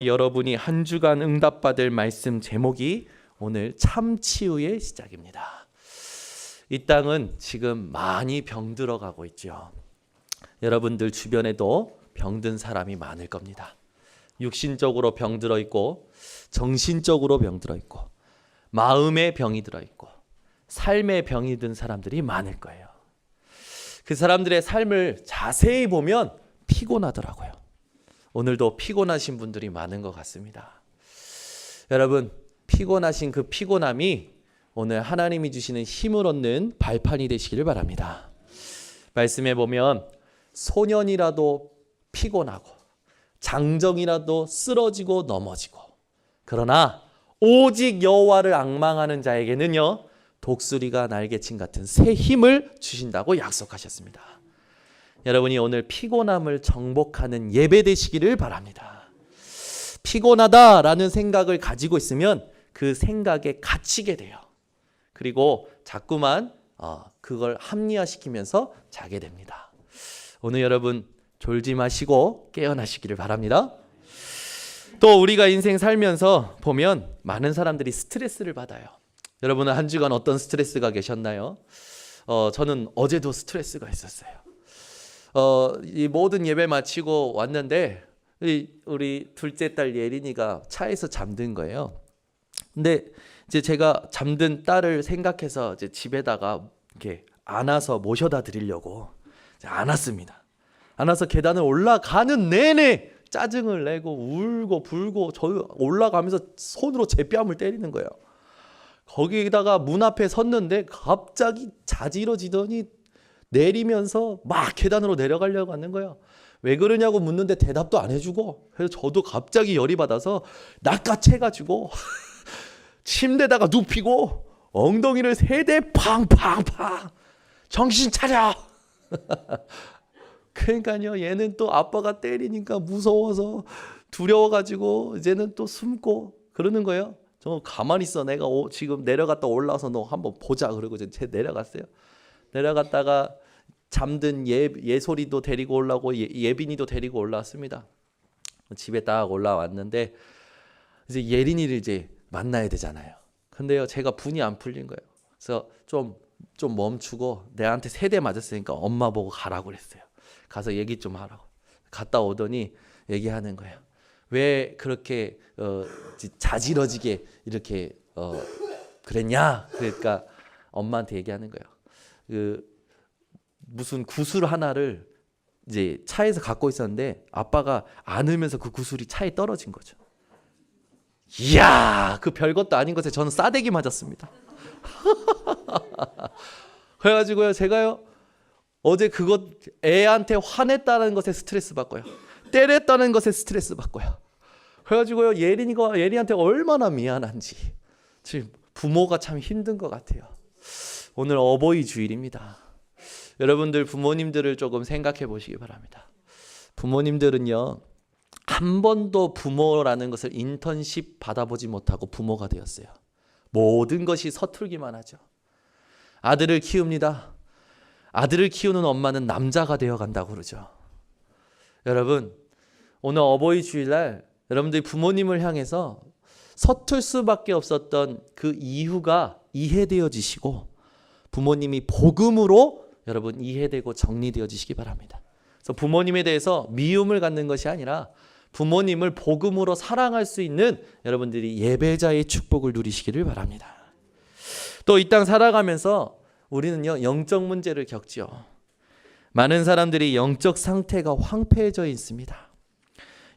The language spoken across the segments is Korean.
여러분이 한 주간 응답받을 말씀 제목이 오늘 참치유의 시작입니다. 이 땅은 지금 많이 병들어가고 있죠. 여러분들 주변에도 병든 사람이 많을 겁니다. 육신적으로 병들어 있고, 정신적으로 병들어 있고, 마음의 병이 들어 있고, 삶의 병이 든 사람들이 많을 거예요. 그 사람들의 삶을 자세히 보면 피곤하더라고요. 오늘도 피곤하신 분들이 많은 것 같습니다. 여러분, 피곤하신 그 피곤함이 오늘 하나님이 주시는 힘을 얻는 발판이 되시기를 바랍니다. 말씀에 보면 소년이라도 피곤하고 장정이라도 쓰러지고 넘어지고, 그러나 오직 여호와를 앙망하는 자에게는요, 독수리가 날개친 같은 새 힘을 주신다고 약속하셨습니다. 여러분이 오늘 피곤함을 정복하는 예배 되시기를 바랍니다. 피곤하다라는 생각을 가지고 있으면 그 생각에 갇히게 돼요. 그리고 자꾸만 그걸 합리화시키면서 자게 됩니다. 오늘 여러분 졸지 마시고 깨어나시기를 바랍니다. 또 우리가 인생 살면서 보면 많은 사람들이 스트레스를 받아요. 여러분은 한 주간 어떤 스트레스가 계셨나요? 저는 어제도 스트레스가 있었어요. 이 모든 예배 마치고 왔는데 우리 둘째 딸 예린이가 차에서 잠든 거예요. 근데 이제 제가 잠든 딸을 생각해서 이제 집에다가 이렇게 안아서 모셔다 드리려고 안았습니다. 안아서 계단을 올라가는 내내 짜증을 내고 울고 불고, 저 올라가면서 손으로 제 뺨을 때리는 거예요. 거기다가 문 앞에 섰는데 갑자기 자지러지더니 내리면서 막 계단으로 내려가려고 하는 거예요. 왜 그러냐고 묻는데 대답도 안 해주고, 그래서 저도 갑자기 열이 받아서 낚아채가지고 침대다가 눕히고 엉덩이를 3대 팡팡팡, 정신 차려. 그러니까요, 얘는 또 아빠가 때리니까 무서워서 두려워가지고 이제는 또 숨고 그러는 거예요. 저 가만히 있어, 내가 지금 내려갔다 올라와서 너 한번 보자. 그러고 이제 내려갔어요. 내려갔다가 잠든 예솔이도 데리고 올라오고 예빈이도 데리고 올라왔습니다. 집에 딱 올라왔는데 이제 예린이를 이제 만나야 되잖아요. 근데요, 제가 분이 안 풀린 거예요. 그래서 좀 멈추고, 내한테 3대 맞았으니까 엄마 보고 가라고 그랬어요. 가서 얘기 좀 하라고. 갔다 오더니 얘기하는 거예요. 왜 그렇게 자지러지게 이렇게 그랬냐? 그러니까 엄마한테 얘기하는 거예요. 무슨 구슬 하나를 이제 차에서 갖고 있었는데 아빠가 안으면서 그 구슬이 차에 떨어진 거죠. 이야, 그 별것도 아닌 것에 저는 싸대기 맞았습니다. 그래가지고요, 제가요 어제 그것 애한테 화냈다는 것에 스트레스 받고요, 때렸다는 것에 스트레스 받고요. 그래가지고요, 예린이한테 얼마나 미안한지. 지금 부모가 참 힘든 것 같아요. 오늘 어버이 주일입니다. 여러분들 부모님들을 조금 생각해 보시기 바랍니다. 부모님들은요, 한 번도 부모라는 것을 인턴십 받아보지 못하고 부모가 되었어요. 모든 것이 서툴기만 하죠. 아들을 키웁니다. 아들을 키우는 엄마는 남자가 되어간다고 그러죠. 여러분, 오늘 어버이 주일날 여러분들이 부모님을 향해서 서툴 수밖에 없었던 그 이유가 이해되어지시고, 부모님이 복음으로 여러분 이해되고 정리되어지시기 바랍니다. 그래서 부모님에 대해서 미움을 갖는 것이 아니라 부모님을 복음으로 사랑할 수 있는 여러분들이 예배자의 축복을 누리시기를 바랍니다. 또 이 땅 살아가면서 우리는요, 영적 문제를 겪죠. 많은 사람들이 영적 상태가 황폐해져 있습니다.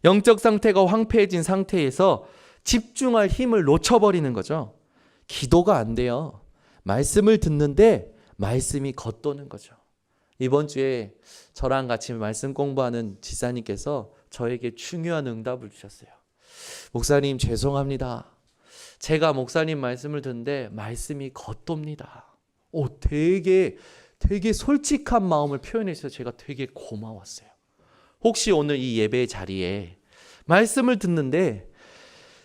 영적 상태가 황폐해진 상태에서 집중할 힘을 놓쳐버리는 거죠. 기도가 안 돼요. 말씀을 듣는데 말씀이 겉도는 거죠. 이번 주에 저랑 같이 말씀 공부하는 지사님께서 저에게 중요한 응답을 주셨어요. 목사님, 죄송합니다. 제가 목사님 말씀을 듣는데 말씀이 겉돕니다. 되게 솔직한 마음을 표현해 주셔서 제가 되게 고마웠어요. 혹시 오늘 이 예배 자리에 말씀을 듣는데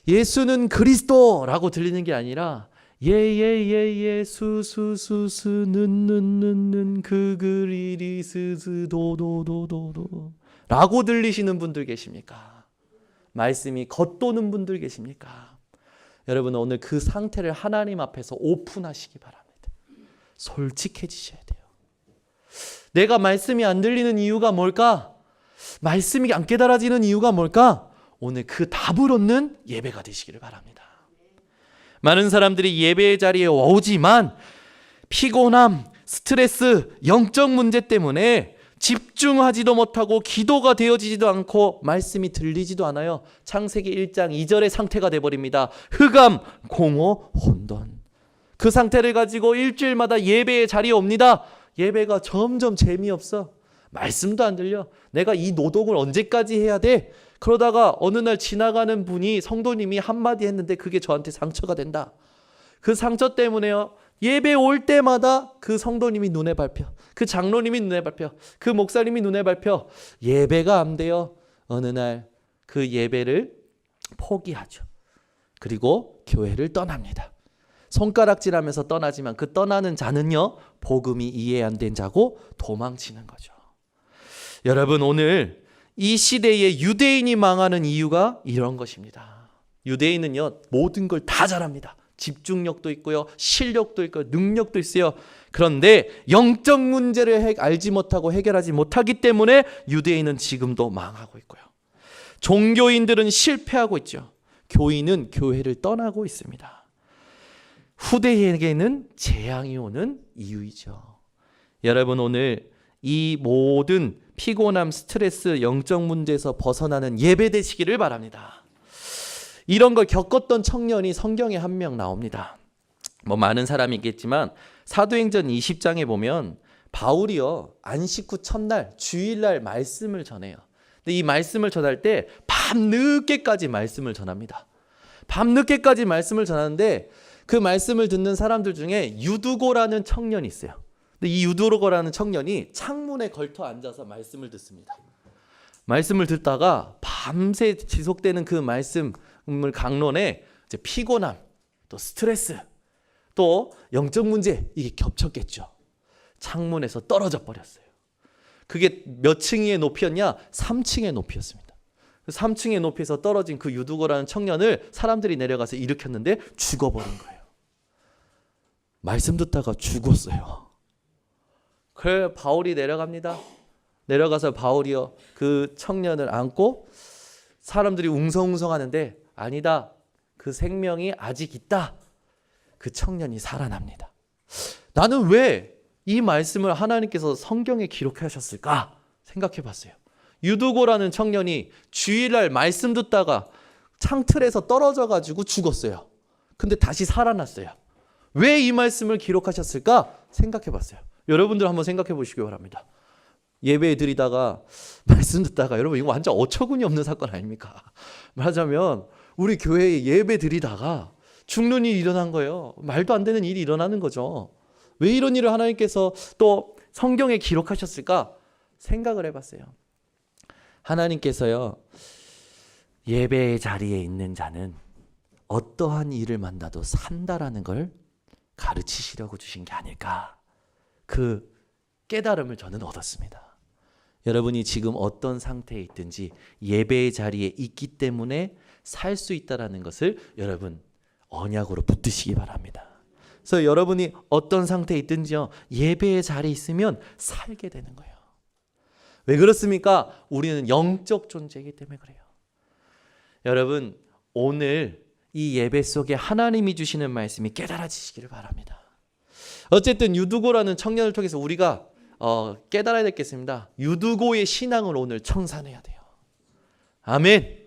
예수는 그리스도라고 들리는 게 아니라 예예예예 수수수수 는는는는 그그리리 스스도도도도도 라고 들리시는 분들 계십니까? 말씀이 겉도는 분들 계십니까? 여러분 오늘 그 상태를 하나님 앞에서 오픈하시기 바랍니다. 솔직해지셔야 돼요. 내가 말씀이 안 들리는 이유가 뭘까? 말씀이 안 깨달아지는 이유가 뭘까? 오늘 그 답을 얻는 예배가 되시기를 바랍니다. 많은 사람들이 예배의 자리에 오지만 피곤함, 스트레스, 영적 문제 때문에 집중하지도 못하고 기도가 되어지지도 않고 말씀이 들리지도 않아요. 창세기 1장 2절의 상태가 돼버립니다. 흑암, 공허, 혼돈. 그 상태를 가지고 일주일마다 예배의 자리에 옵니다. 예배가 점점 재미없어. 말씀도 안 들려. 내가 이 노동을 언제까지 해야 돼? 그러다가 어느 날 지나가는 분이 성도님이 한마디 했는데 그게 저한테 상처가 된다. 그 상처 때문에요. 예배 올 때마다 그 성도님이 눈에 밟혀. 그 장로님이 눈에 밟혀. 그 목사님이 눈에 밟혀. 예배가 안 돼요. 어느 날 그 예배를 포기하죠. 그리고 교회를 떠납니다. 손가락질하면서 떠나지만 그 떠나는 자는요, 복음이 이해 안 된 자고 도망치는 거죠. 여러분 오늘 이 시대에 유대인이 망하는 이유가 이런 것입니다. 유대인은요 모든 걸 다 잘합니다. 집중력도 있고요, 실력도 있고요, 능력도 있어요. 그런데 영적 문제를 알지 못하고 해결하지 못하기 때문에 유대인은 지금도 망하고 있고요. 종교인들은 실패하고 있죠. 교인은 교회를 떠나고 있습니다. 후대에게는 재앙이 오는 이유이죠. 여러분 오늘 이 모든 피곤함, 스트레스, 영적 문제에서 벗어나는 예배 되시기를 바랍니다. 이런 걸 겪었던 청년이 성경에 한 명 나옵니다. 뭐 많은 사람이 있겠지만 사도행전 20장에 보면 바울이요 안식 후 첫날 주일날 말씀을 전해요. 근데 이 말씀을 전할 때 밤늦게까지 말씀을 전합니다. 밤늦게까지 말씀을 전하는데 그 말씀을 듣는 사람들 중에 유두고라는 청년이 있어요. 근데 이 유두고라는 청년이 창문에 걸터 앉아서 말씀을 듣습니다. 말씀을 듣다가 밤새 지속되는 그 말씀을 강론에 이제 피곤함, 또 스트레스, 또 영적 문제 이게 겹쳤겠죠. 창문에서 떨어져 버렸어요. 그게 몇 층의 높이였냐? 3층의 높이였습니다. 3층의 높이에서 떨어진 그 유두고라는 청년을 사람들이 내려가서 일으켰는데 죽어버린 거예요. 말씀 듣다가 죽었어요. 그래 바울이 내려갑니다. 내려가서 바울이요 그 청년을 안고 사람들이 웅성웅성하는데 아니다. 그 생명이 아직 있다. 그 청년이 살아납니다. 나는 왜 이 말씀을 하나님께서 성경에 기록하셨을까 생각해 봤어요. 유두고라는 청년이 주일날 말씀 듣다가 창틀에서 떨어져 가지고 죽었어요. 근데 다시 살아났어요. 왜 이 말씀을 기록하셨을까 생각해 봤어요. 여러분들 한번 생각해 보시기 바랍니다. 예배 드리다가 말씀 듣다가 여러분 이거 완전 어처구니 없는 사건 아닙니까? 말하자면 우리 교회에 예배 드리다가 죽는 일이 일어난 거예요. 말도 안 되는 일이 일어나는 거죠. 왜 이런 일을 하나님께서 또 성경에 기록하셨을까 생각을 해봤어요. 하나님께서요 예배의 자리에 있는 자는 어떠한 일을 만나도 산다라는 걸 가르치시려고 주신 게 아닐까. 그 깨달음을 저는 얻었습니다. 여러분이 지금 어떤 상태에 있든지 예배의 자리에 있기 때문에 살 수 있다라는 것을 여러분 언약으로 붙드시기 바랍니다. 그래서 여러분이 어떤 상태에 있든지요 예배의 자리에 있으면 살게 되는 거예요. 왜 그렇습니까? 우리는 영적 존재이기 때문에 그래요. 여러분 오늘 이 예배 속에 하나님이 주시는 말씀이 깨달아지시기를 바랍니다. 어쨌든 유두고라는 청년을 통해서 우리가 깨달아야 되겠습니다. 유두고의 신앙을 오늘 청산해야 돼요. 아멘.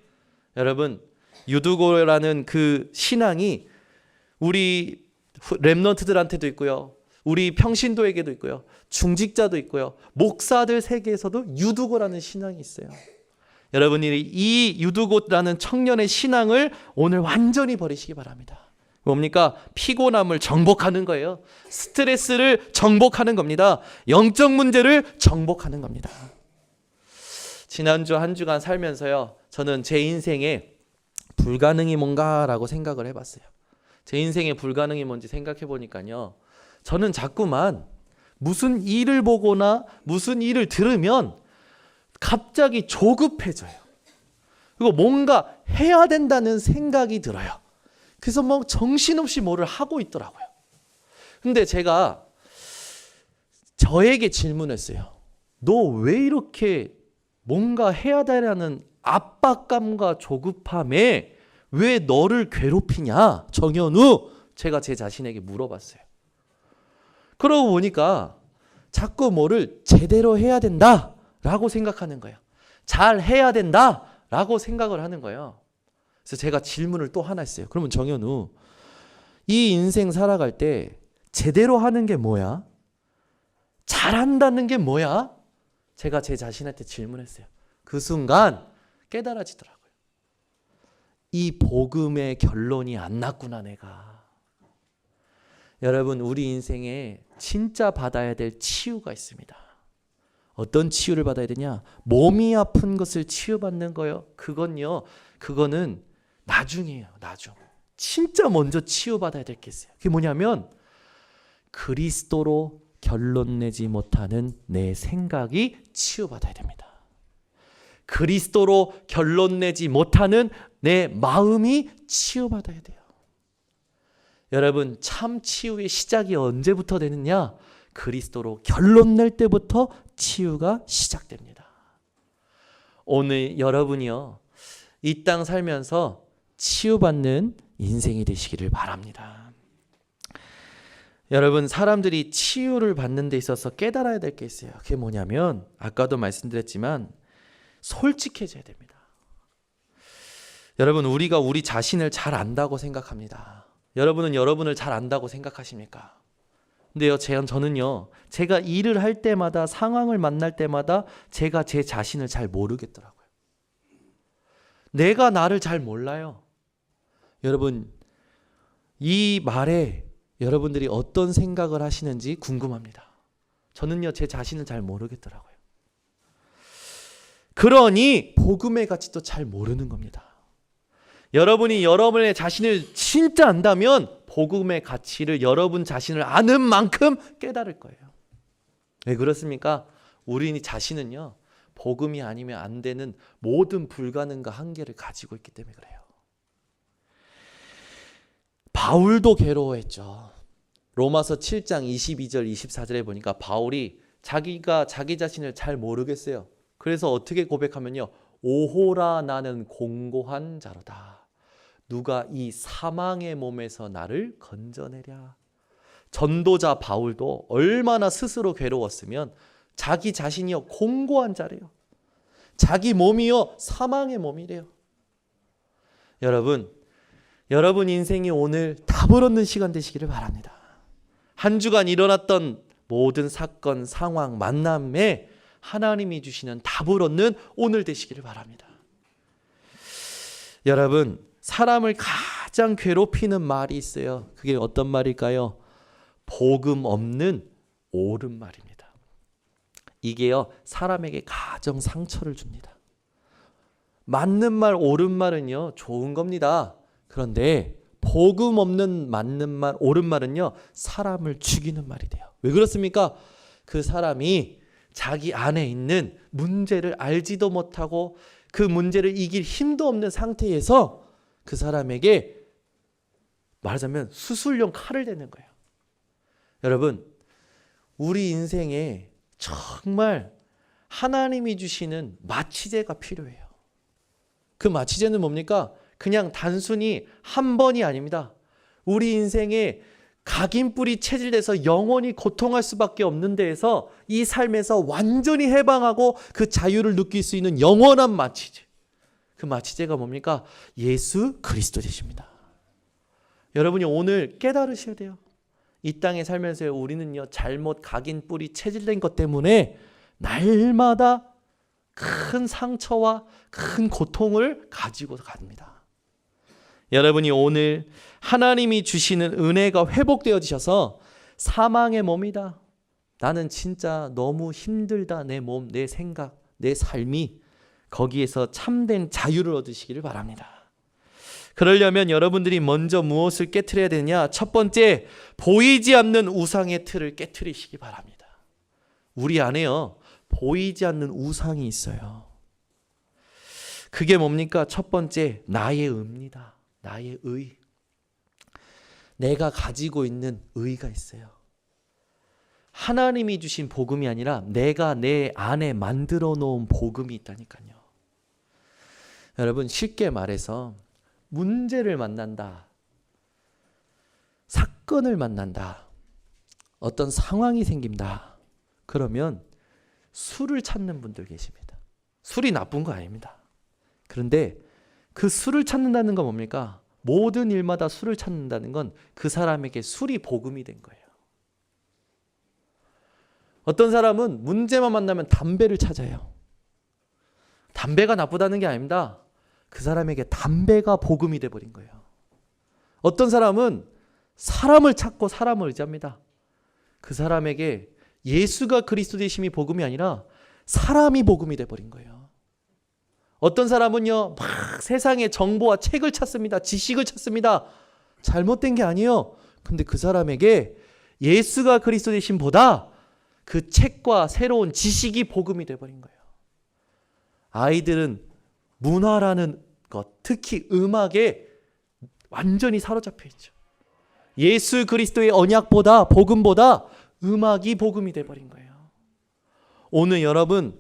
여러분 유두고라는 그 신앙이 우리 렘넌트들한테도 있고요. 우리 평신도에게도 있고요. 중직자도 있고요. 목사들 세계에서도 유두고라는 신앙이 있어요. 여러분이 이 유두고라는 청년의 신앙을 오늘 완전히 버리시기 바랍니다. 뭡니까? 피곤함을 정복하는 거예요. 스트레스를 정복하는 겁니다. 영적 문제를 정복하는 겁니다. 지난주 한 주간 살면서요. 저는 제 인생에 불가능이 뭔가라고 생각을 해봤어요. 제 인생의 불가능이 뭔지 생각해 보니까요. 저는 자꾸만 무슨 일을 보거나 무슨 일을 들으면 갑자기 조급해져요. 그리고 뭔가 해야 된다는 생각이 들어요. 그래서 뭐 정신없이 뭐를 하고 있더라고요. 근데 제가 저에게 질문했어요. 너 왜 이렇게 뭔가 해야 되라는 압박감과 조급함에 왜 너를 괴롭히냐? 정현우, 제가 제 자신에게 물어봤어요. 그러고 보니까 자꾸 뭐를 제대로 해야 된다라고 생각하는 거예요. 잘 해야 된다라고 생각을 하는 거예요. 그래서 제가 질문을 또 하나 했어요. 그러면 정현우, 이 인생 살아갈 때 제대로 하는 게 뭐야? 잘한다는 게 뭐야? 제가 제 자신한테 질문했어요. 그 순간 깨달아지더라고요. 이 복음의 결론이 안 났구나 내가. 여러분, 우리 인생에 진짜 받아야 될 치유가 있습니다. 어떤 치유를 받아야 되냐? 몸이 아픈 것을 치유받는 거예요. 그거는 나중이에요. 나중. 진짜 먼저 치유받아야 될 게 있어요. 그게 뭐냐면 그리스도로 결론 내지 못하는 내 생각이 치유받아야 됩니다. 그리스도로 결론 내지 못하는 내 마음이 치유받아야 돼요. 여러분, 참 치유의 시작이 언제부터 되느냐? 그리스도로 결론 낼 때부터 치유가 시작됩니다. 오늘 여러분이요, 이 땅 살면서 치유받는 인생이 되시기를 바랍니다. 여러분, 사람들이 치유를 받는 데 있어서 깨달아야 될 게 있어요. 그게 뭐냐면 아까도 말씀드렸지만 솔직해져야 됩니다. 여러분, 우리가 우리 자신을 잘 안다고 생각합니다. 여러분은 여러분을 잘 안다고 생각하십니까? 근데요, 저는요, 제가 일을 할 때마다, 상황을 만날 때마다 제가 제 자신을 잘 모르겠더라고요. 내가 나를 잘 몰라요. 여러분, 이 말에 여러분들이 어떤 생각을 하시는지 궁금합니다. 저는요, 제 자신을 잘 모르겠더라고요. 그러니 복음의 가치도 잘 모르는 겁니다. 여러분이 여러분의 자신을 진짜 안다면 복음의 가치를 여러분 자신을 아는 만큼 깨달을 거예요. 왜 그렇습니까? 우리 자신은요, 복음이 아니면 안 되는 모든 불가능과 한계를 가지고 있기 때문에 그래요. 바울도 괴로워했죠. 로마서 7장 22절 24절에 보니까 바울이 자기가 자기 자신을 잘 모르겠어요. 그래서 어떻게 고백하면요, 오호라 나는 공고한 자로다. 누가 이 사망의 몸에서 나를 건져내랴. 전도자 바울도 얼마나 스스로 괴로웠으면 자기 자신이요 공고한 자래요. 자기 몸이요 사망의 몸이래요. 여러분 인생이 오늘 답을 얻는 시간 되시기를 바랍니다. 한 주간 일어났던 모든 사건, 상황, 만남에 하나님이 주시는 답을 얻는 오늘 되시기를 바랍니다. 여러분, 사람을 가장 괴롭히는 말이 있어요. 그게 어떤 말일까요? 복음 없는 옳은 말입니다. 이게요, 사람에게 가장 상처를 줍니다. 맞는 말, 옳은 말은요, 좋은 겁니다. 그런데 복음 없는 맞는 말, 옳은 말은요, 사람을 죽이는 말이 돼요. 왜 그렇습니까? 그 사람이 자기 안에 있는 문제를 알지도 못하고 그 문제를 이길 힘도 없는 상태에서 그 사람에게 말하자면 수술용 칼을 대는 거예요. 여러분, 우리 인생에 정말 하나님이 주시는 마취제가 필요해요. 그 마취제는 뭡니까? 그냥 단순히 한 번이 아닙니다. 우리 인생에 각인뿔이 체질돼서 영원히 고통할 수밖에 없는 데에서 이 삶에서 완전히 해방하고 그 자유를 느낄 수 있는 영원한 마취제. 그 마취제가 뭡니까? 예수 그리스도 되십니다. 여러분이 오늘 깨달으셔야 돼요. 이 땅에 살면서 우리는요, 잘못 각인뿔이 체질된 것 때문에 날마다 큰 상처와 큰 고통을 가지고 갑니다. 여러분이 오늘 하나님이 주시는 은혜가 회복되어지셔서 사망의 몸이다, 나는 진짜 너무 힘들다, 내 몸, 내 생각, 내 삶이, 거기에서 참된 자유를 얻으시기를 바랍니다. 그러려면 여러분들이 먼저 무엇을 깨트려야 되느냐? 첫 번째, 보이지 않는 우상의 틀을 깨트리시기 바랍니다. 우리 안에요, 보이지 않는 우상이 있어요. 그게 뭡니까? 첫 번째, 나의 의입니다. 나의 의. 내가 가지고 있는 의가 있어요. 하나님이 주신 복음이 아니라 내가 내 안에 만들어 놓은 복음이 있다니까요. 여러분, 쉽게 말해서 문제를 만난다, 사건을 만난다, 어떤 상황이 생긴다, 그러면 술을 찾는 분들 계십니다. 술이 나쁜 거 아닙니다. 그런데 그 술을 찾는다는 건 뭡니까? 모든 일마다 술을 찾는다는 건 그 사람에게 술이 복음이 된 거예요. 어떤 사람은 문제만 만나면 담배를 찾아요. 담배가 나쁘다는 게 아닙니다. 그 사람에게 담배가 복음이 돼버린 거예요. 어떤 사람은 사람을 찾고 사람을 의지합니다. 그 사람에게 예수가 그리스도 되심이 복음이 아니라 사람이 복음이 돼버린 거예요. 어떤 사람은요, 막 세상의 정보와 책을 찾습니다. 지식을 찾습니다. 잘못된 게 아니에요. 근데 그 사람에게 예수가 그리스도 되심보다 그 책과 새로운 지식이 복음이 돼버린 거예요. 아이들은 문화라는 것, 특히 음악에 완전히 사로잡혀 있죠. 예수 그리스도의 언약보다, 복음보다 음악이 복음이 돼버린 거예요. 오늘 여러분,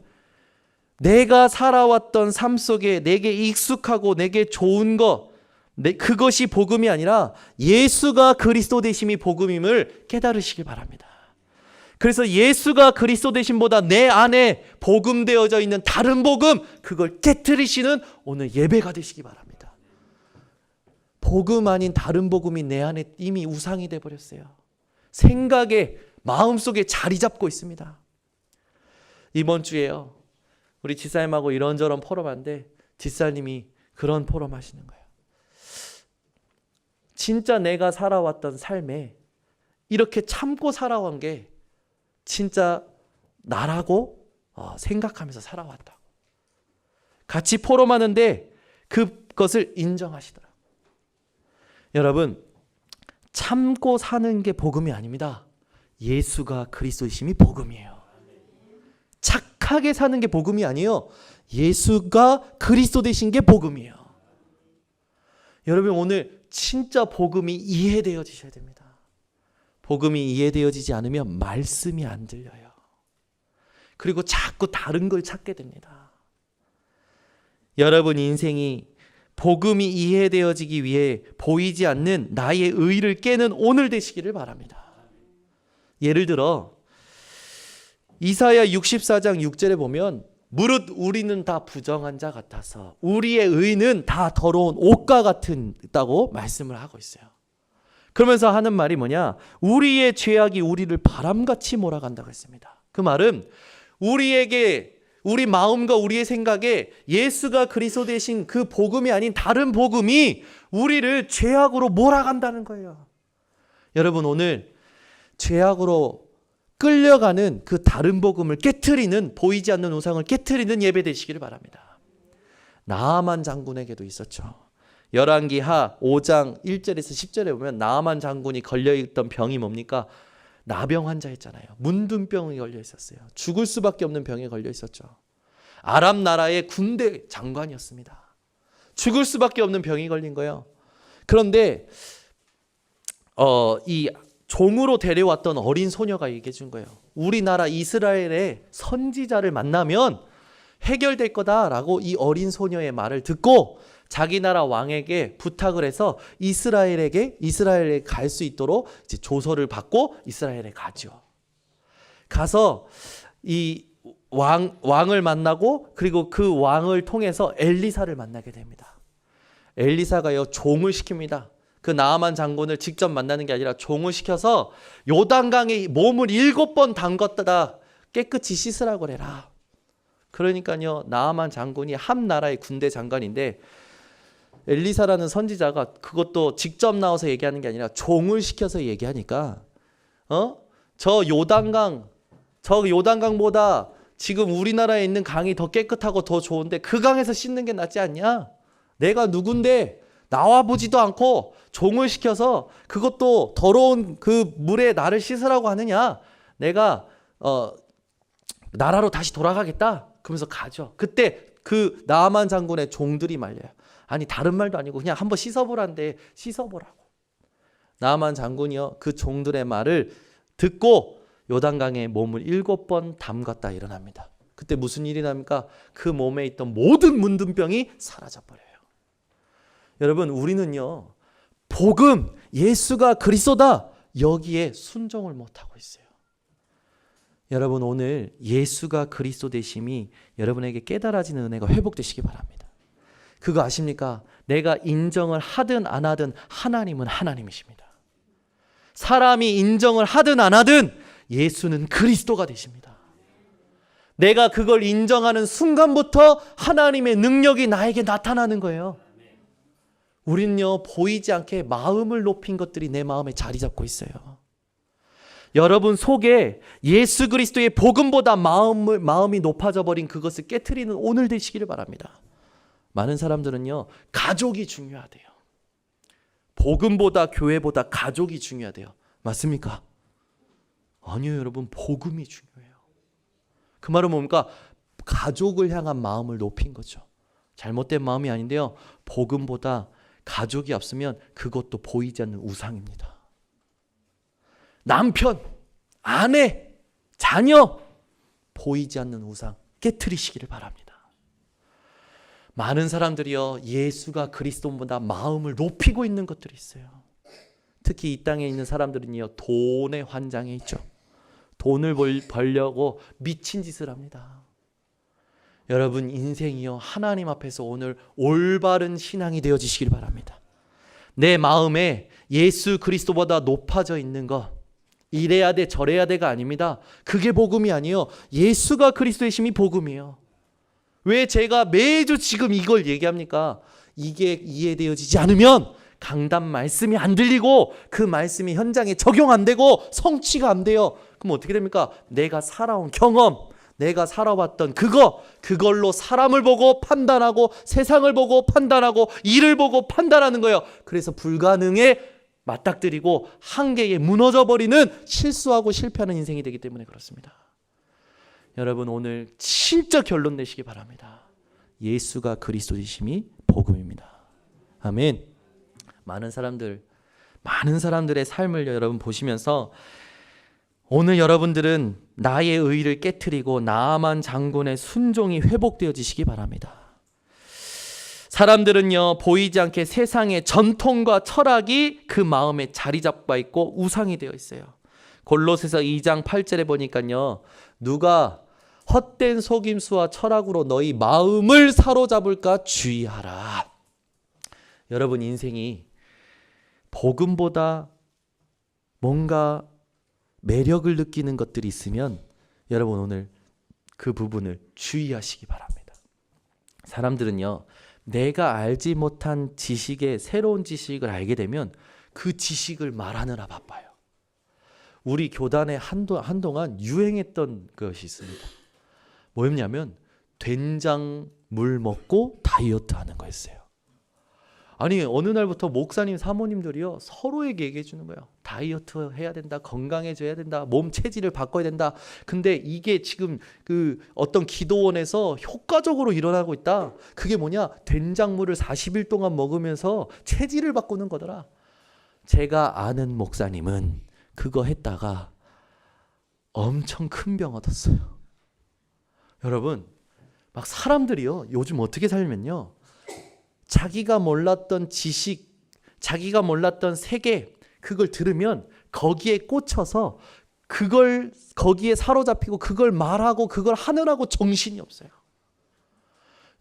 내가 살아왔던 삶 속에 내게 익숙하고 내게 좋은 것, 그것이 복음이 아니라 예수가 그리스도 되심이 복음임을 깨달으시길 바랍니다. 그래서 예수가 그리스도 되심보다 내 안에 복음되어져 있는 다른 복음, 그걸 깨트리시는 오늘 예배가 되시기 바랍니다. 복음 아닌 다른 복음이 내 안에 이미 우상이 되어버렸어요. 생각에, 마음속에 자리 잡고 있습니다. 이번 주에요, 우리 지사님하고 이런저런 포럼하는데 지사님이 그런 포럼 하시는 거예요. 진짜 내가 살아왔던 삶에 이렇게 참고 살아온 게 진짜 나라고 생각하면서 살아왔다. 같이 포럼하는데 그것을 인정하시더라고요. 여러분, 참고 사는 게 복음이 아닙니다. 예수가 그리스도이심이 복음이에요. 착하게 사는 게 복음이 아니에요. 예수가 그리스도 되신 게 복음이에요. 여러분, 오늘 진짜 복음이 이해되어지셔야 됩니다. 복음이 이해되어지지 않으면 말씀이 안 들려요. 그리고 자꾸 다른 걸 찾게 됩니다. 여러분 인생이 복음이 이해되어지기 위해 보이지 않는 나의 의를 깨는 오늘 되시기를 바랍니다. 예를 들어 이사야 64장 6절에 보면 무릇 우리는 다 부정한 자 같아서 우리의 의는 다 더러운 옷과 같다고 말씀을 하고 있어요. 그러면서 하는 말이 뭐냐? 우리의 죄악이 우리를 바람같이 몰아간다고 했습니다. 그 말은 우리에게, 우리 마음과 우리의 생각에 예수가 그리스도 되신 그 복음이 아닌 다른 복음이 우리를 죄악으로 몰아간다는 거예요. 여러분, 오늘 죄악으로 끌려가는 그 다른 복음을 깨트리는, 보이지 않는 우상을 깨트리는 예배 되시기를 바랍니다. 나아만 장군에게도 있었죠. 열왕기하 5장 1절에서 10절에 보면 나아만 장군이 걸려있던 병이 뭡니까? 나병 환자였잖아요. 문둥병이 걸려 있었어요. 죽을 수밖에 없는 병에 걸려 있었죠. 아람 나라의 군대 장관이었습니다. 죽을 수밖에 없는 병이 걸린 거예요. 그런데 이 종으로 데려왔던 어린 소녀가 얘기해 준 거예요. 우리나라 이스라엘의 선지자를 만나면 해결될 거다라고 이 어린 소녀의 말을 듣고 자기 나라 왕에게 부탁을 해서 이스라엘에 갈 수 있도록 이제 조서를 받고 이스라엘에 가죠. 가서 이 왕을 만나고 그리고 그 왕을 통해서 엘리사를 만나게 됩니다. 엘리사가요, 종을 시킵니다. 그 나아만 장군을 직접 만나는 게 아니라 종을 시켜서 요단강에 몸을 7번 담갔다 깨끗이 씻으라고 그래라. 그러니까요, 나아만 장군이 한 나라의 군대 장관인데 엘리사라는 선지자가 그것도 직접 나와서 얘기하는 게 아니라 종을 시켜서 얘기하니까 저 요단강보다 지금 우리나라에 있는 강이 더 깨끗하고 더 좋은데 그 강에서 씻는 게 낫지 않냐? 내가 누군데 나와보지도 않고 종을 시켜서 그것도 더러운 그 물에 나를 씻으라고 하느냐? 내가 나라로 다시 돌아가겠다. 그러면서 가죠. 그때 그 나아만 장군의 종들이 말려요. 아니 다른 말도 아니고 그냥 한번 씻어보란데 씻어보라고. 나아만 장군이요 그 종들의 말을 듣고 요단강에 몸을 7번 담갔다 일어납니다. 그때 무슨 일이 납니까? 그 몸에 있던 모든 문둥병이 사라져버려요. 여러분 우리는요 복음 예수가 그리스도다 여기에 순종을 못하고 있어요. 여러분 오늘 예수가 그리스도 되심이 여러분에게 깨달아지는 은혜가 회복되시기 바랍니다. 그거 아십니까? 내가 인정을 하든 안 하든 하나님은 하나님이십니다. 사람이 인정을 하든 안 하든 예수는 그리스도가 되십니다. 내가 그걸 인정하는 순간부터 하나님의 능력이 나에게 나타나는 거예요. 우린요 보이지 않게 마음을 높인 것들이 내 마음에 자리 잡고 있어요. 여러분 속에 예수 그리스도의 복음보다 마음이 높아져 버린 그것을 깨트리는 오늘 되시기를 바랍니다. 많은 사람들은요 가족이 중요하대요. 복음보다 교회보다 가족이 중요하대요. 맞습니까? 아니요 여러분 복음이 중요해요. 그 말은 뭡니까? 가족을 향한 마음을 높인 거죠. 잘못된 마음이 아닌데요 복음보다 가족이 없으면 그것도 보이지 않는 우상입니다. 남편, 아내, 자녀 보이지 않는 우상 깨트리시기를 바랍니다. 많은 사람들이요 예수가 그리스도보다 마음을 높이고 있는 것들이 있어요. 특히 이 땅에 있는 사람들은요 돈의 환장에 있죠. 돈을 벌려고 미친 짓을 합니다. 여러분 인생이요 하나님 앞에서 오늘 올바른 신앙이 되어지시길 바랍니다. 내 마음에 예수 그리스도보다 높아져 있는 것 이래야 돼 저래야 돼가 아닙니다. 그게 복음이 아니에요. 예수가 그리스도의 심이 복음이에요. 왜 제가 매주 지금 이걸 얘기합니까? 이게 이해되어지지 않으면 강단 말씀이 안 들리고 그 말씀이 현장에 적용 안 되고 성취가 안 돼요. 그럼 어떻게 됩니까? 내가 살아온 경험 내가 살아왔던 그걸로 사람을 보고 판단하고 세상을 보고 판단하고 일을 보고 판단하는 거예요. 그래서 불가능에 맞닥뜨리고 한계에 무너져버리는 실수하고 실패하는 인생이 되기 때문에 그렇습니다. 여러분 오늘 진짜 결론 내시기 바랍니다. 예수가 그리스도이심이 복음입니다. 아멘. 많은 사람들의 삶을 여러분 보시면서 오늘 여러분들은 나의 의를 깨트리고 나아만 장군의 순종이 회복되어지시기 바랍니다. 사람들은요 보이지 않게 세상의 전통과 철학이 그 마음에 자리 잡고 있고 우상이 되어 있어요. 골로새서 2장 8절에 보니까요 누가 헛된 속임수와 철학으로 너희 마음을 사로잡을까 주의하라. 여러분 인생이 복음보다 뭔가 매력을 느끼는 것들이 있으면 여러분 오늘 그 부분을 주의하시기 바랍니다. 사람들은요 내가 알지 못한 지식의 새로운 지식을 알게 되면 그 지식을 말하느라 바빠요. 우리 교단에 한동안 유행했던 것이 있습니다. 뭐였냐면 된장물 먹고 다이어트 하는 거였어요. 아니 어느 날부터 목사님 사모님들이요 서로에게 얘기해 주는 거예요. 다이어트 해야 된다, 건강해져야 된다, 몸 체질을 바꿔야 된다. 근데 이게 지금 그 어떤 기도원에서 효과적으로 일어나고 있다. 그게 뭐냐? 된장물을 40일 동안 먹으면서 체질을 바꾸는 거더라. 제가 아는 목사님은 그거 했다가 엄청 큰 병 얻었어요. 여러분 막 사람들이요 요즘 어떻게 살면요 자기가 몰랐던 지식, 자기가 몰랐던 세계 그걸 들으면 거기에 꽂혀서 그걸 거기에 사로잡히고 그걸 말하고 그걸 하느라고 정신이 없어요.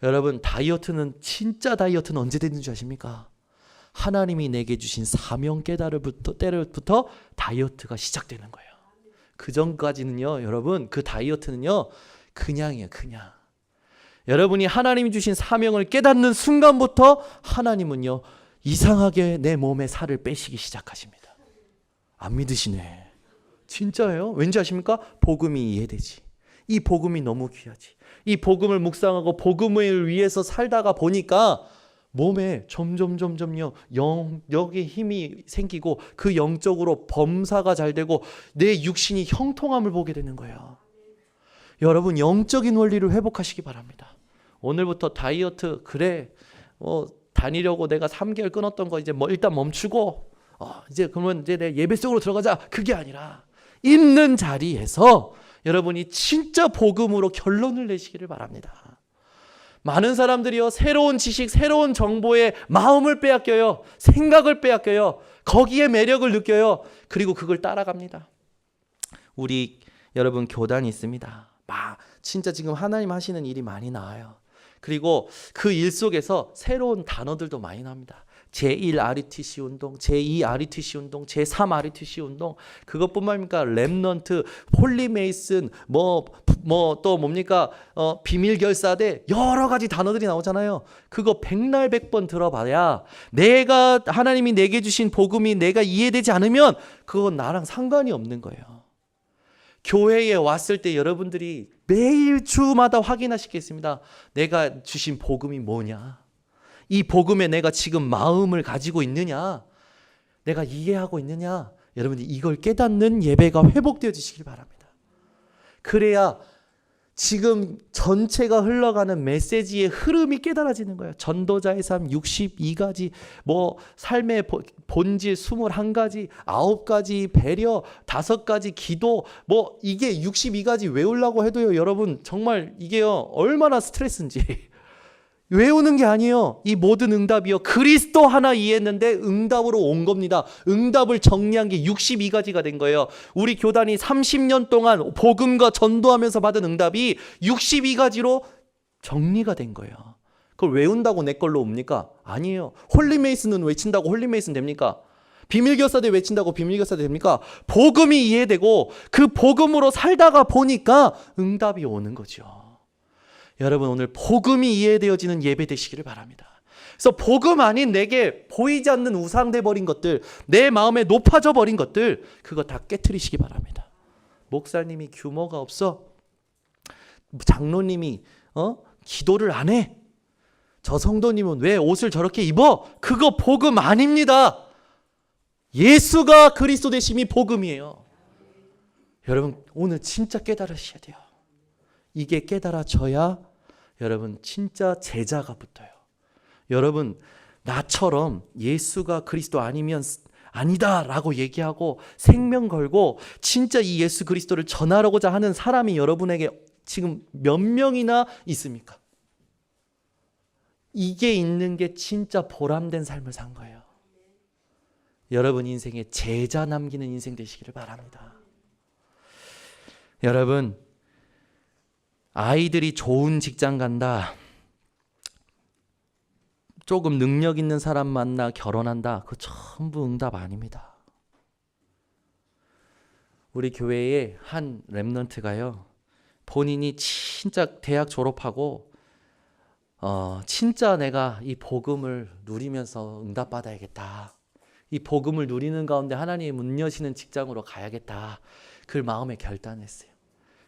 여러분 다이어트는 진짜 다이어트는 언제 되는 줄 아십니까? 하나님이 내게 주신 사명 깨달음부터 때부터 다이어트가 시작되는 거예요. 그 전까지는요 여러분 그 다이어트는요 그냥이에요. 그냥. 여러분이 하나님이 주신 사명을 깨닫는 순간부터 하나님은요 이상하게 내 몸에 살을 빼시기 시작하십니다. 안 믿으시네. 진짜예요. 왠지 아십니까? 복음이 이해되지. 이 복음이 너무 귀하지. 이 복음을 묵상하고 복음을 위해서 살다가 보니까 몸에 점점점점요 영역의 힘이 생기고 그 영적으로 범사가 잘 되고 내 육신이 형통함을 보게 되는 거예요. 여러분 영적인 원리를 회복하시기 바랍니다. 오늘부터 다이어트 그래. 다니려고 내가 3개월 끊었던 거 이제 일단 멈추고 이제 그러면 이제 내 예배 속으로 들어가자. 그게 아니라 있는 자리에서 여러분이 진짜 복음으로 결론을 내시기를 바랍니다. 많은 사람들이요, 새로운 지식, 새로운 정보에 마음을 빼앗겨요. 생각을 빼앗겨요. 거기에 매력을 느껴요. 그리고 그걸 따라갑니다. 우리 여러분 교단이 있습니다. 진짜 지금 하나님 하시는 일이 많이 나와요. 그리고 그 일 속에서 새로운 단어들도 많이 나옵니다. 제1 RUTC 운동, 제2 RUTC 운동, 제3 RUTC 운동. 그것뿐만 아닙니까? 렘넌트, 홀리메이슨, 또 뭡니까? 비밀결사대, 여러 가지 단어들이 나오잖아요. 그거 백날 백번 들어봐야 내가 하나님이 내게 주신 복음이 내가 이해되지 않으면 그건 나랑 상관이 없는 거예요. 교회에 왔을 때 여러분들이 매일 주마다 확인하시겠습니다. 내가 주신 복음이 뭐냐? 이 복음에 내가 지금 마음을 가지고 있느냐? 내가 이해하고 있느냐? 여러분이 이걸 깨닫는 예배가 회복되어지시길 바랍니다. 그래야 지금 전체가 흘러가는 메시지의 흐름이 깨달아지는 거예요. 전도자의 삶 62가지, 삶의 본질 21가지, 9가지 배려, 5가지 기도, 이게 62가지 외우려고 해도요, 여러분 정말 이게요 얼마나 스트레스인지. 외우는 게 아니에요. 이 모든 응답이요, 그리스도 하나 이해했는데 응답으로 온 겁니다. 응답을 정리한 게 62가지가 된 거예요. 우리 교단이 30년 동안 복음과 전도하면서 받은 응답이 62가지로 정리가 된 거예요. 그걸 외운다고 내 걸로 옵니까? 아니에요. 홀리메이슨은 외친다고 홀리메이슨 됩니까? 비밀결사대 외친다고 비밀결사대 됩니까? 복음이 이해되고 그 복음으로 살다가 보니까 응답이 오는 거죠. 여러분, 오늘 복음이 이해되어지는 예배 되시기를 바랍니다. 그래서 복음 아닌 내게 보이지 않는 우상돼 버린 것들, 내 마음에 높아져 버린 것들, 그거 다 깨트리시기 바랍니다. 목사님이 규모가 없어? 장로님이 기도를 안 해? 저 성도님은 왜 옷을 저렇게 입어? 그거 복음 아닙니다. 예수가 그리스도 되심이 복음이에요. 여러분, 오늘 진짜 깨달으셔야 돼요. 이게 깨달아져야 여러분 진짜 제자가 붙어요. 여러분, 나처럼 예수가 그리스도 아니면 아니다 라고 얘기하고 생명 걸고 진짜 이 예수 그리스도를 전하려고자 하는 사람이 여러분에게 지금 몇 명이나 있습니까? 이게 있는 게 진짜 보람된 삶을 산 거예요. 여러분 인생에 제자 남기는 인생 되시기를 바랍니다. 여러분, 아이들이 좋은 직장 간다, 조금 능력 있는 사람 만나 결혼한다, 그거 전부 응답 아닙니다. 우리 교회에 한 렘넌트가요, 본인이 진짜 대학 졸업하고 진짜 내가 이 복음을 누리면서 응답받아야겠다, 이 복음을 누리는 가운데 하나님의 문 여시는 직장으로 가야겠다, 그 마음에 결단했어요.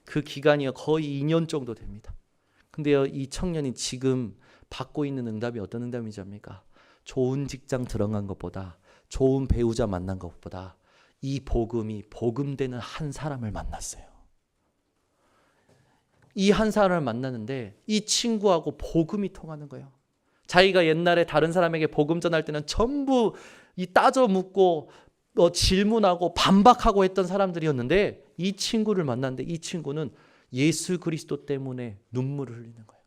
그 기간이 거의 2년 정도 됩니다. 근데요, 이 청년이 지금 받고 있는 응답이 어떤 응답인지 압니까? 좋은 직장 들어간 것보다, 좋은 배우자 만난 것보다 이 복음이 복음되는 한 사람을 만났어요. 이 한 사람을 만나는데 이 친구하고 복음이 통하는 거예요. 자기가 옛날에 다른 사람에게 복음 전할 때는 전부 이 따져 묻고 질문하고 반박하고 했던 사람들이었는데, 이 친구를 만났는데 이 친구는 예수 그리스도 때문에 눈물을 흘리는 거예요.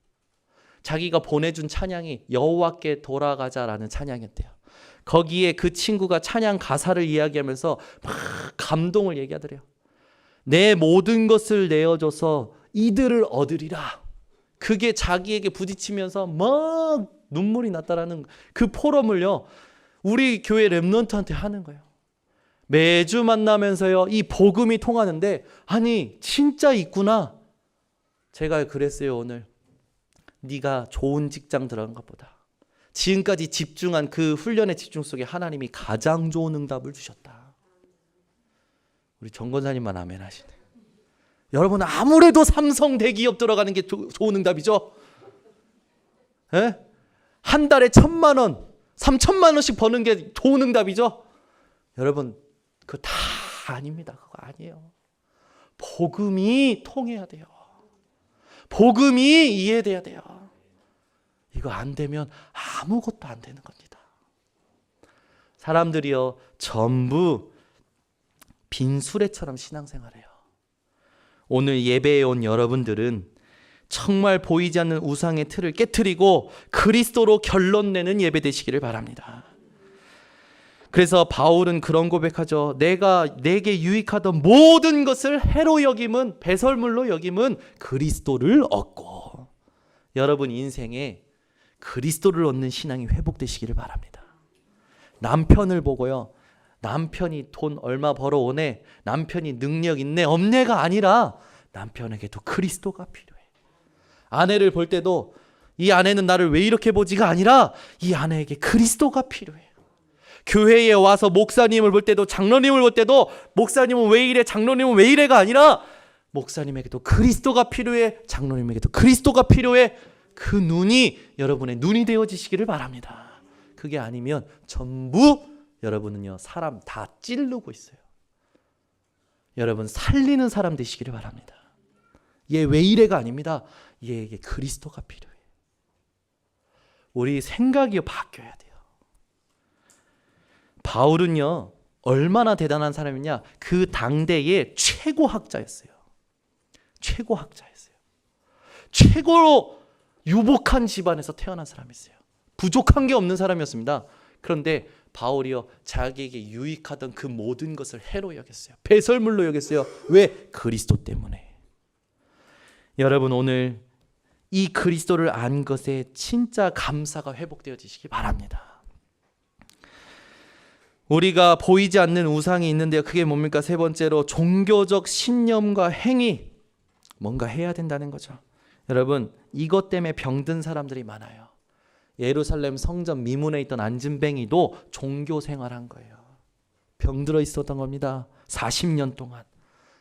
자기가 보내준 찬양이 여호와께 돌아가자라는 찬양이었대요. 거기에 그 친구가 찬양 가사를 이야기하면서 막 감동을 얘기하더래요. 내 모든 것을 내어줘서 이들을 얻으리라. 그게 자기에게 부딪히면서 막 눈물이 났다라는 그 포럼을요, 우리 교회 렘넌트한테 하는 거예요. 매주 만나면서요, 이 복음이 통하는데, 아니 진짜 있구나. 제가 그랬어요. 오늘 네가 좋은 직장 들어간 것보다 지금까지 집중한 그 훈련의 집중 속에 하나님이 가장 좋은 응답을 주셨다. 우리 정권사님만 아멘 하시네. 여러분, 아무래도 삼성 대기업 들어가는 게 좋은 응답이죠. 에? 한 달에 1,000만 원, 3,000만 원씩 버는 게 좋은 응답이죠. 여러분, 그거 다 아닙니다. 그거 아니에요. 복음이 통해야 돼요. 복음이 이해돼야 돼요. 이거 안 되면 아무것도 안 되는 겁니다. 사람들이요 전부 빈 수레처럼 신앙생활해요. 오늘 예배에 온 여러분들은 정말 보이지 않는 우상의 틀을 깨트리고 그리스도로 결론 내는 예배 되시기를 바랍니다. 그래서 바울은 그런 고백하죠. 내게 유익하던 모든 것을 해로 여김은, 배설물로 여김은 그리스도를 얻고. 여러분 인생에 그리스도를 얻는 신앙이 회복되시기를 바랍니다. 남편을 보고요, 남편이 돈 얼마 벌어오네, 남편이 능력 있네 없네가 아니라 남편에게도 그리스도가 필요해. 아내를 볼 때도 이 아내는 나를 왜 이렇게 보지가 아니라 이 아내에게 그리스도가 필요해. 교회에 와서 목사님을 볼 때도, 장로님을 볼 때도 목사님은 왜 이래, 장로님은 왜 이래가 아니라 목사님에게도 그리스도가 필요해, 장로님에게도 그리스도가 필요해. 그 눈이 여러분의 눈이 되어지시기를 바랍니다. 그게 아니면 전부 여러분은요 사람 다 찌르고 있어요. 여러분 살리는 사람 되시기를 바랍니다. 얘 왜 이래가 아닙니다. 얘에게 그리스도가 필요해. 우리 생각이 바뀌어야 돼요. 바울은요 얼마나 대단한 사람이냐, 그 당대의 최고 학자였어요. 최고 학자였어요. 최고로 유복한 집안에서 태어난 사람이었어요. 부족한 게 없는 사람이었습니다. 그런데 바울이요 자기에게 유익하던 그 모든 것을 해로 여겼어요. 배설물로 여겼어요. 왜? 그리스도 때문에. 여러분 오늘 이 그리스도를 안 것에 진짜 감사가 회복되어지시기 바랍니다. 우리가 보이지 않는 우상이 있는데요, 그게 뭡니까? 세 번째로 종교적 신념과 행위, 뭔가 해야 된다는 거죠. 여러분 이것 때문에 병든 사람들이 많아요. 예루살렘 성전 미문에 있던 안진뱅이도 종교 생활한 거예요. 병들어 있었던 겁니다. 40년 동안.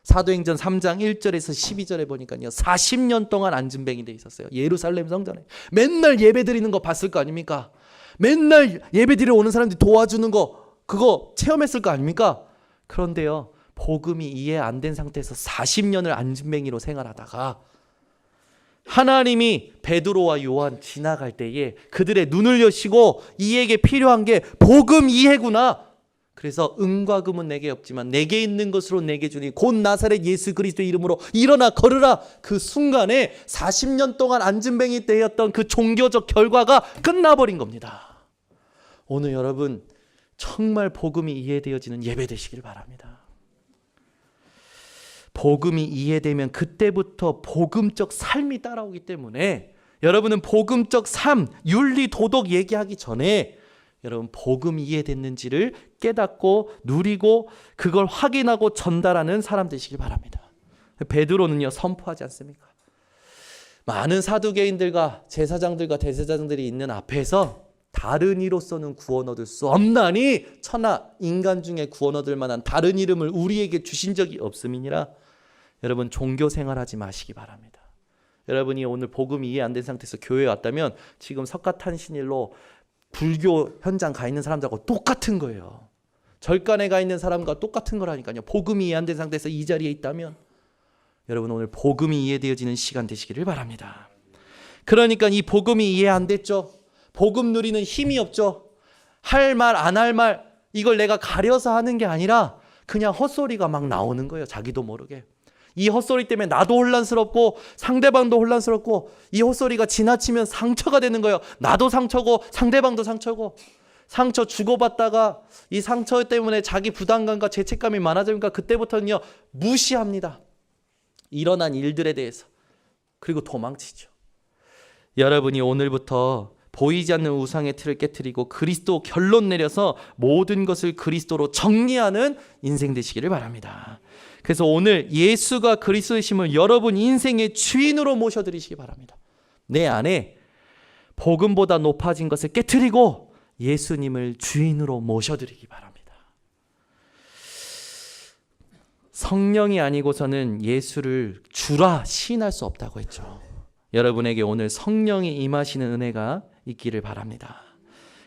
사도행전 3장 1절에서 12절에 보니까요 40년 동안 안진뱅이 돼 있었어요. 예루살렘 성전에 맨날 예배 드리는 거 봤을 거 아닙니까? 맨날 예배 드리러 오는 사람들이 도와주는 거, 그거 체험했을 거 아닙니까? 그런데요 복음이 이해 안 된 상태에서 40년을 안진뱅이로 생활하다가 하나님이 베드로와 요한 지나갈 때에 그들의 눈을 여시고 이에게 필요한 게 복음 이해구나. 그래서 은과 금은 내게 없지만 내게 있는 것으로 내게 주니 곧 나사렛 예수 그리스도의 이름으로 일어나 걸으라. 그 순간에 40년 동안 안진뱅이 때였던 그 종교적 결과가 끝나버린 겁니다. 오늘 여러분 정말 복음이 이해되어지는 예배 되시길 바랍니다. 복음이 이해되면 그때부터 복음적 삶이 따라오기 때문에 여러분은 복음적 삶, 윤리, 도덕 얘기하기 전에 여러분 복음이 이해됐는지를 깨닫고 누리고 그걸 확인하고 전달하는 사람 되시길 바랍니다. 베드로는요 선포하지 않습니까? 많은 사두개인들과 제사장들과 대제사장들이 있는 앞에서 다른 이로서는 구원 얻을 수 없나니 천하 인간 중에 구원 얻을 만한 다른 이름을 우리에게 주신 적이 없음이니라. 여러분 종교 생활하지 마시기 바랍니다. 여러분이 오늘 복음이 이해 안 된 상태에서 교회에 왔다면 지금 석가탄신일로 불교 현장 가 있는 사람들하고 똑같은 거예요. 절간에 가 있는 사람과 똑같은 거라니까요. 복음이 이해 안 된 상태에서 이 자리에 있다면 여러분 오늘 복음이 이해되어지는 시간 되시기를 바랍니다. 그러니까 이 복음이 이해 안 됐죠. 복음 누리는 힘이 없죠. 할 말 안 할 말 이걸 내가 가려서 하는 게 아니라 그냥 헛소리가 막 나오는 거예요. 자기도 모르게. 이 헛소리 때문에 나도 혼란스럽고 상대방도 혼란스럽고 이 헛소리가 지나치면 상처가 되는 거예요. 나도 상처고 상대방도 상처고 상처 주고받다가 이 상처 때문에 자기 부담감과 죄책감이 많아지니까 그때부터는요 무시합니다. 일어난 일들에 대해서. 그리고 도망치죠. 여러분이 오늘부터 보이지 않는 우상의 틀을 깨트리고 그리스도 결론 내려서 모든 것을 그리스도로 정리하는 인생 되시기를 바랍니다. 그래서 오늘 예수가 그리스도이심을 여러분 인생의 주인으로 모셔드리시기 바랍니다. 내 안에 복음보다 높아진 것을 깨트리고 예수님을 주인으로 모셔드리기 바랍니다. 성령이 아니고서는 예수를 주라 시인할 수 없다고 했죠. 여러분에게 오늘 성령이 임하시는 은혜가 있기를 바랍니다.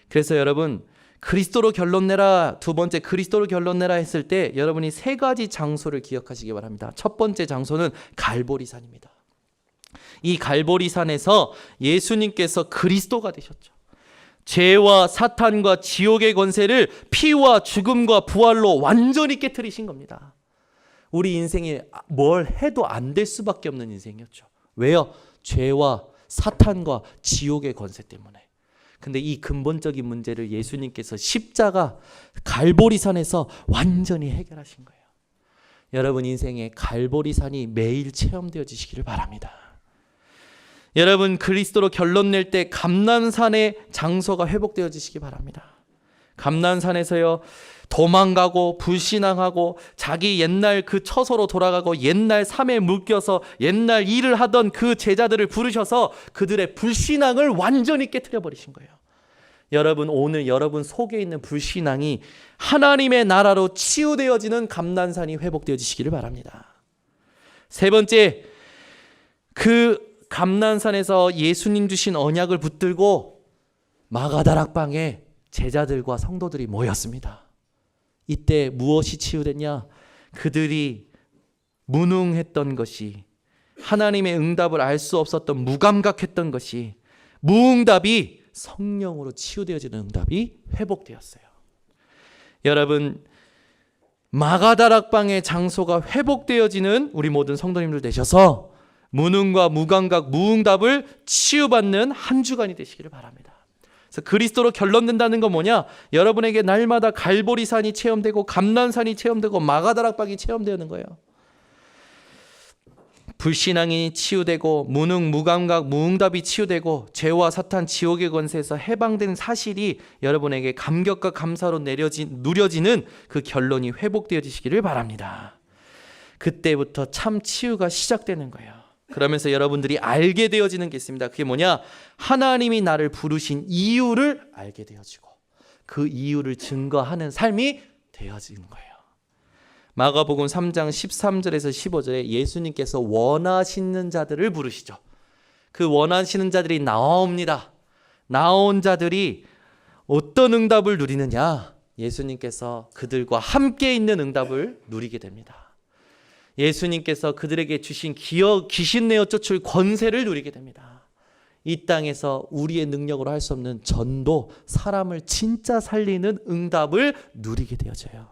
그래서 여러분 그리스도로 결론 내라, 두 번째 그리스도로 결론 내라 했을 때 여러분이 세 가지 장소를 기억하시기 바랍니다. 첫 번째 장소는 갈보리산입니다. 이 갈보리산에서 예수님께서 그리스도가 되셨죠. 죄와 사탄과 지옥의 권세를 피와 죽음과 부활로 완전히 깨트리신 겁니다. 우리 인생에 뭘 해도 안 될 수밖에 없는 인생이었죠. 왜요? 죄와 사탄과 지옥의 권세 때문에. 근데 이 근본적인 문제를 예수님께서 십자가 갈보리산에서 완전히 해결하신 거예요. 여러분 인생에 갈보리산이 매일 체험되어지시기를 바랍니다. 여러분 그리스도로 결론 낼 때 감난산의 장소가 회복되어지시기 바랍니다. 감난산에서요 도망가고 불신앙하고 자기 옛날 그 처소로 돌아가고 옛날 삶에 묶여서 옛날 일을 하던 그 제자들을 부르셔서 그들의 불신앙을 완전히 깨트려 버리신 거예요. 여러분 오늘 여러분 속에 있는 불신앙이 하나님의 나라로 치유되어지는 감난산이 회복되어지시기를 바랍니다. 세 번째, 그 감난산에서 예수님 주신 언약을 붙들고 마가다락방에 제자들과 성도들이 모였습니다. 이때 무엇이 치유됐냐? 그들이 무능했던 것이, 하나님의 응답을 알 수 없었던 무감각했던 것이, 무응답이 성령으로 치유되어지는 응답이 회복되었어요. 여러분 마가다락방의 장소가 회복되어지는 우리 모든 성도님들 되셔서 무능과 무감각, 무응답을 치유받는 한 주간이 되시기를 바랍니다. 그래서 그리스도로 결론된다는 건 뭐냐? 여러분에게 날마다 갈보리산이 체험되고 감난산이 체험되고 마가다락방이 체험되는 거예요. 불신앙이 치유되고 무능, 무감각, 무응답이 치유되고 죄와 사탄, 지옥의 권세에서 해방된 사실이 여러분에게 감격과 감사로 누려지는 그 결론이 회복되어지시기를 바랍니다. 그때부터 참 치유가 시작되는 거예요. 그러면서 여러분들이 알게 되어지는 게 있습니다. 그게 뭐냐? 하나님이 나를 부르신 이유를 알게 되어지고 그 이유를 증거하는 삶이 되어지는 거예요. 마가복음 3장 13절에서 15절에 예수님께서 원하시는 자들을 부르시죠. 그 원하시는 자들이 나옵니다. 나온 자들이 어떤 응답을 누리느냐? 예수님께서 그들과 함께 있는 응답을 누리게 됩니다. 예수님께서 그들에게 주신 귀신 내어 쫓을 권세를 누리게 됩니다. 이 땅에서 우리의 능력으로 할 수 없는 전도, 사람을 진짜 살리는 응답을 누리게 되어져요.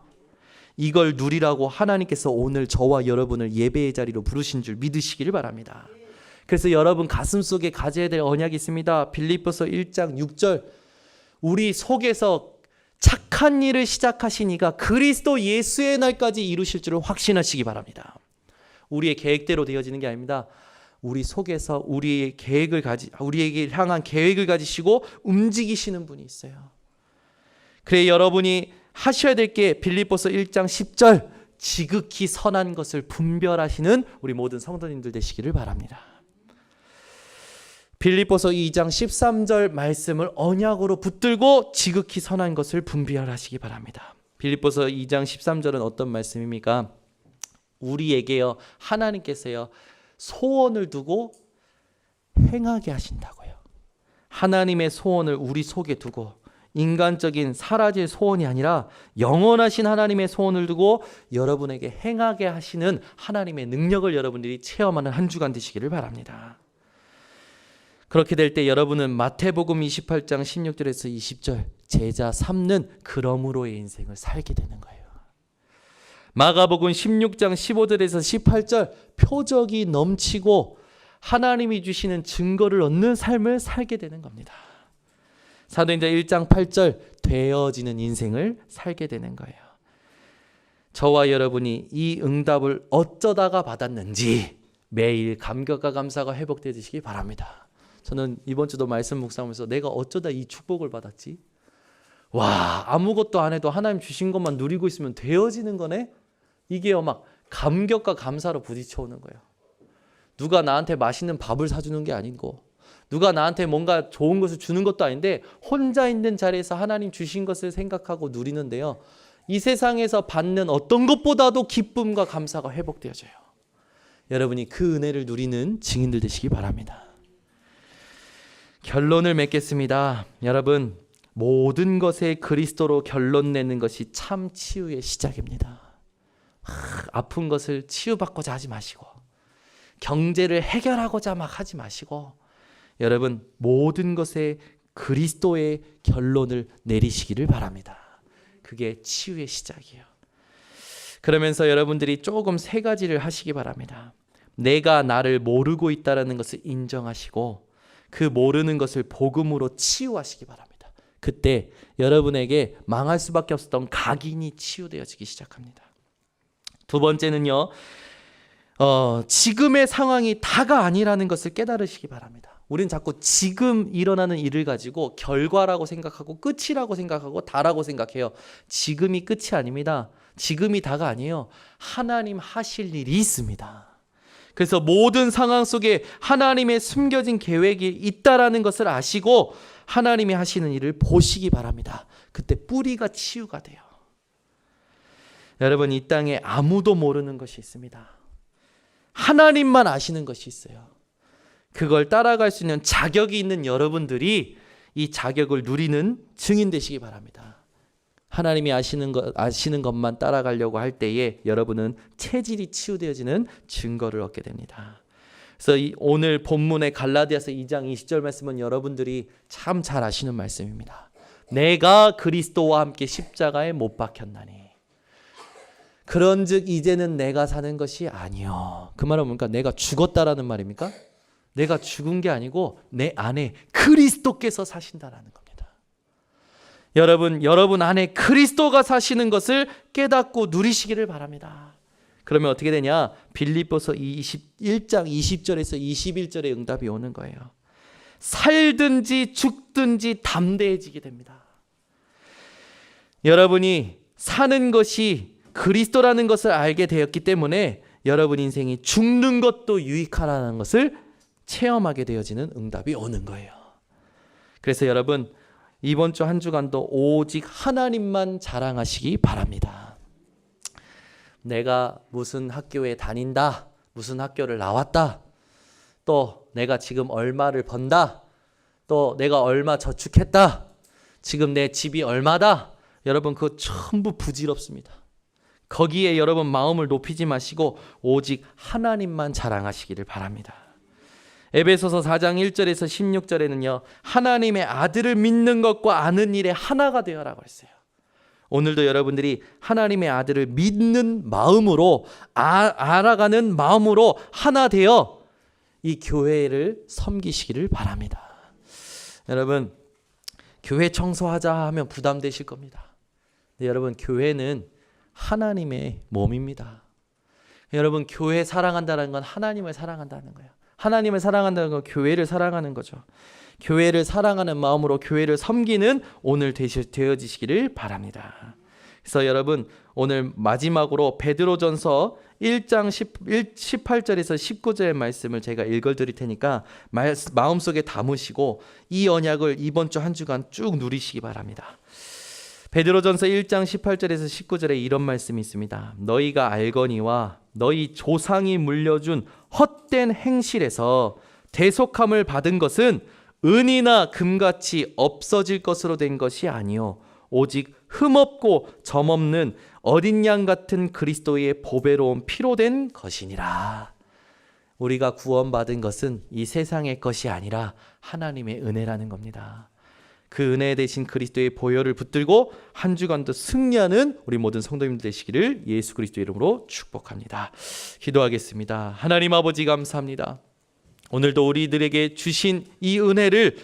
이걸 누리라고 하나님께서 오늘 저와 여러분을 예배의 자리로 부르신 줄 믿으시기를 바랍니다. 그래서 여러분 가슴속에 가져야 될 언약이 있습니다. 빌립보서 1장 6절, 우리 속에서 착한 일을 시작하신 이가 그리스도 예수의 날까지 이루실 줄을 확신하시기 바랍니다. 우리의 계획대로 되어지는 게 아닙니다. 우리 속에서 우리에게 향한 계획을 가지시고 움직이시는 분이 있어요. 그래 여러분이 하셔야 될 게 빌립보서 1장 10절, 지극히 선한 것을 분별하시는 우리 모든 성도님들 되시기를 바랍니다. 빌립보서 2장 13절 말씀을 언약으로 붙들고 지극히 선한 것을 분별하시기 바랍니다. 빌립보서 2장 13절은 어떤 말씀입니까? 우리에게요 하나님께서요 소원을 두고 행하게 하신다고요. 하나님의 소원을 우리 속에 두고 인간적인 사라질 소원이 아니라 영원하신 하나님의 소원을 두고 여러분에게 행하게 하시는 하나님의 능력을 여러분들이 체험하는 한 주간 되시기를 바랍니다. 그렇게 될 때 여러분은 마태복음 28장 16절에서 20절 제자 삼는 그러므로의 인생을 살게 되는 거예요. 마가복음 16장 15절에서 18절 표적이 넘치고 하나님이 주시는 증거를 얻는 삶을 살게 되는 겁니다. 사도행전 1장 8절 되어지는 인생을 살게 되는 거예요. 저와 여러분이 이 응답을 어쩌다가 받았는지 매일 감격과 감사가 회복되시기 바랍니다. 저는 이번 주도 말씀 묵상하면서 내가 어쩌다 이 축복을 받았지? 와, 아무것도 안 해도 하나님 주신 것만 누리고 있으면 되어지는 거네? 이게요 막 감격과 감사로 부딪혀오는 거예요. 누가 나한테 맛있는 밥을 사주는 게 아니고 누가 나한테 뭔가 좋은 것을 주는 것도 아닌데 혼자 있는 자리에서 하나님 주신 것을 생각하고 누리는데요. 이 세상에서 받는 어떤 것보다도 기쁨과 감사가 회복되어져요. 여러분이 그 은혜를 누리는 증인들 되시기 바랍니다. 결론을 맺겠습니다. 여러분 모든 것에 그리스도로 결론 내는 것이 참 치유의 시작입니다. 아픈 것을 치유받고자 하지 마시고 경제를 해결하고자 막 하지 마시고 여러분 모든 것에 그리스도의 결론을 내리시기를 바랍니다. 그게 치유의 시작이에요. 그러면서 여러분들이 조금 세 가지를 하시기 바랍니다. 내가 나를 모르고 있다는 것을 인정하시고 그 모르는 것을 복음으로 치유하시기 바랍니다. 그때 여러분에게 망할 수밖에 없었던 각인이 치유되어지기 시작합니다. 두 번째는요, 지금의 상황이 다가 아니라는 것을 깨달으시기 바랍니다. 우린 자꾸 지금 일어나는 일을 가지고 결과라고 생각하고 끝이라고 생각하고 다라고 생각해요. 지금이 끝이 아닙니다. 지금이 다가 아니에요. 하나님 하실 일이 있습니다. 그래서 모든 상황 속에 하나님의 숨겨진 계획이 있다라는 것을 아시고 하나님이 하시는 일을 보시기 바랍니다. 그때 뿌리가 치유가 돼요. 여러분, 이 땅에 아무도 모르는 것이 있습니다. 하나님만 아시는 것이 있어요. 그걸 따라갈 수 있는 자격이 있는 여러분들이 이 자격을 누리는 증인 되시기 바랍니다. 하나님이 아시는 것만 따라가려고 할 때에 여러분은 체질이 치유되어지는 증거를 얻게 됩니다. 그래서 오늘 본문의 갈라디아서 2장 20절 말씀은 여러분들이 참 잘 아시는 말씀입니다. 내가 그리스도와 함께 십자가에 못 박혔나니 그런즉 이제는 내가 사는 것이 아니요. 그 말은 뭡니까? 내가 죽었다라는 말입니까? 내가 죽은 게 아니고 내 안에 그리스도께서 사신다라는 겁니다. 여러분 안에 그리스도가 사시는 것을 깨닫고 누리시기를 바랍니다. 그러면 어떻게 되냐? 빌립보서 21장 20절에서 21절의 응답이 오는 거예요. 살든지 죽든지 담대해지게 됩니다. 여러분이 사는 것이 그리스도라는 것을 알게 되었기 때문에 여러분 인생이 죽는 것도 유익하라는 것을 체험하게 되어지는 응답이 오는 거예요. 그래서 여러분 이번 주 한 주간도 오직 하나님만 자랑하시기 바랍니다. 내가 무슨 학교에 다닌다, 무슨 학교를 나왔다, 또 내가 지금 얼마를 번다, 또 내가 얼마 저축했다, 지금 내 집이 얼마다, 여러분 그거 전부 부질없습니다. 거기에 여러분 마음을 높이지 마시고 오직 하나님만 자랑하시기를 바랍니다. 에베소서 4장 1절에서 16절에는요. 하나님의 아들을 믿는 것과 아는 일에 하나가 되어라고 했어요. 오늘도 여러분들이 하나님의 아들을 믿는 마음으로 알아가는 마음으로 하나 되어 이 교회를 섬기시기를 바랍니다. 여러분 교회 청소하자 하면 부담되실 겁니다. 근데 여러분 교회는 하나님의 몸입니다. 여러분 교회 사랑한다는 건 하나님을 사랑한다는 거예요. 하나님을 사랑한다는 건 교회를 사랑하는 거죠. 교회를 사랑하는 마음으로 교회를 섬기는 오늘 되어지시기를 바랍니다. 그래서 여러분 오늘 마지막으로 베드로전서 1장 18절에서 19절의 말씀을 제가 읽어드릴 테니까 마음속에 담으시고 이 언약을 이번 주 한 주간 쭉 누리시기 바랍니다. 베드로전서 1장 18절에서 19절에 이런 말씀이 있습니다. 너희가 알거니와 너희 조상이 물려준 헛된 행실에서 대속함을 받은 것은 은이나 금같이 없어질 것으로 된 것이 아니요 오직 흠없고 점없는 어린 양 같은 그리스도의 보배로운 피로 된 것이니라. 우리가 구원받은 것은 이 세상의 것이 아니라 하나님의 은혜라는 겁니다. 그 은혜 대신 그리스도의 보혈을 붙들고 한 주간도 승리하는 우리 모든 성도님들 되시기를 예수 그리스도 이름으로 축복합니다. 기도하겠습니다. 하나님 아버지 감사합니다. 오늘도 우리들에게 주신 이 은혜를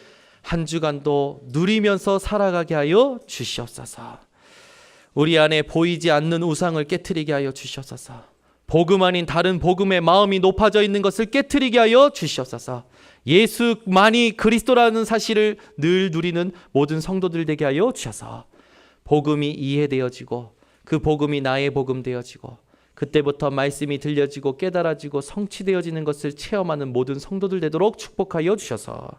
한 주간도 누리면서 살아가게 하여 주시옵소서. 우리 안에 보이지 않는 우상을 깨트리게 하여 주시옵소서. 복음 아닌 다른 복음에 마음이 높아져 있는 것을 깨트리게 하여 주시옵소서. 예수만이 그리스도라는 사실을 늘 누리는 모든 성도들 되게 하여 주셔서 복음이 이해되어지고 그 복음이 나의 복음 되어지고 그때부터 말씀이 들려지고 깨달아지고 성취되어지는 것을 체험하는 모든 성도들 되도록 축복하여 주셔서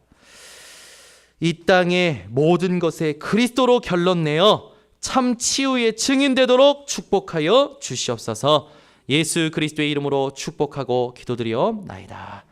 이 땅의 모든 것에 그리스도로 결론 내어 참 치유의 증인 되도록 축복하여 주시옵소서. 예수 그리스도의 이름으로 축복하고 기도드리옵나이다.